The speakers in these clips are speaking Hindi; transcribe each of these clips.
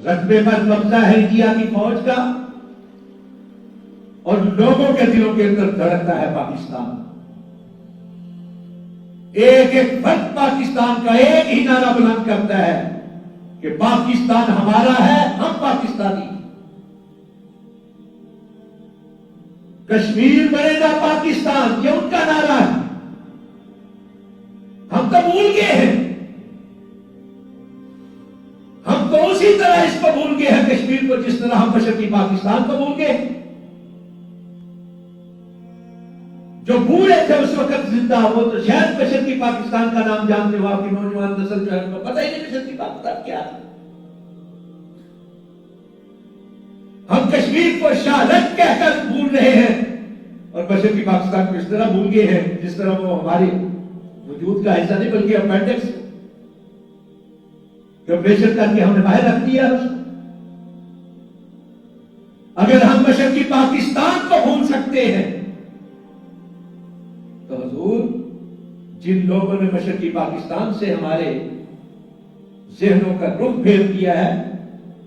रकबे पर कब्जा है इंडिया की फौज का और लोगों के दिलों के अंदर धड़कता है पाकिस्तान। एक एक फर्द पाकिस्तान का एक ही नारा बुलंद करता है कि पाकिस्तान हमारा है, हम पाकिस्तानी। कश्मीर बनेगा पाकिस्तान, ये उनका नारा है। हम तो भूल गए हैं, हम तो उसी तरह इसको भूल गए हैं कश्मीर को, जिस तरह हम मशरकी पाकिस्तान को भूल गए। जो बूढ़े थे उस वक्त जिंदा, वो तो शायद मशरकी पाकिस्तान का नाम जानते हो। आपकी नौजवान नस्ल जो है उनको पता ही नहीं मशरकी पाकिस्तान क्या है। हम कश्मीर को शाहरग कहकर भूल रहे हैं और मशरकी पाकिस्तान को इस तरह भूल गए हैं जिस तरह वो हमारे वजूद का हिस्सा नहीं बल्कि अपेंडिक्स ऑपरेशन करके हमने बाहर रख दिया उसको। अगर हम मशरकी पाकिस्तान को भूल सकते हैं तो हुजूर, जिन लोगों ने मशरकी पाकिस्तान से हमारे ज़हनों का रुख फेर दिया है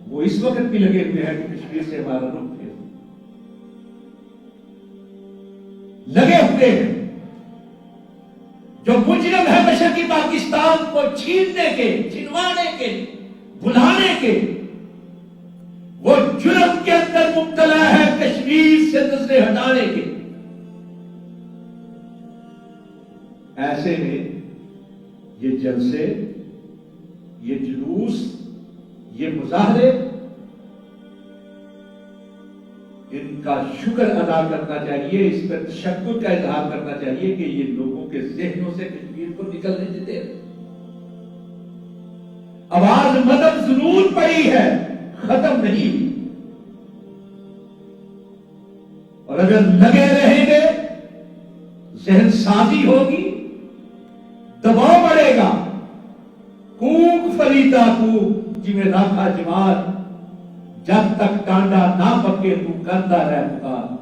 वो इस वक्त भी लगे हुए हैं कि कश्मीर से हमारा रुख फेर लगे हुए हैं। जो मुजरिम है मशरकी पाकिस्तान को छीनने के, छिनवाने के, भुलाने के, वो जुर्म के अंदर मुब्तला है कश्मीर से नजरें हटाने के। ऐसे में ये जलसे, ये जुलूस, ये मुजाहरे, इनका शुक्र अदा करना चाहिए, इस पर तशक्कुर का इजहार करना चाहिए कि ये लोगों के ज़हनों से कश्मीर को निकलने देते। आवाज मदद जरूर पड़ी है, खत्म नहीं हुई। और अगर लगे रहेंगे, जहन साजी होगी, दबाव बढ़ेगा। कूक फरीदा कूक जिमें राखा जमात, जब तक टांडा ना पके तू करता रह पुकार।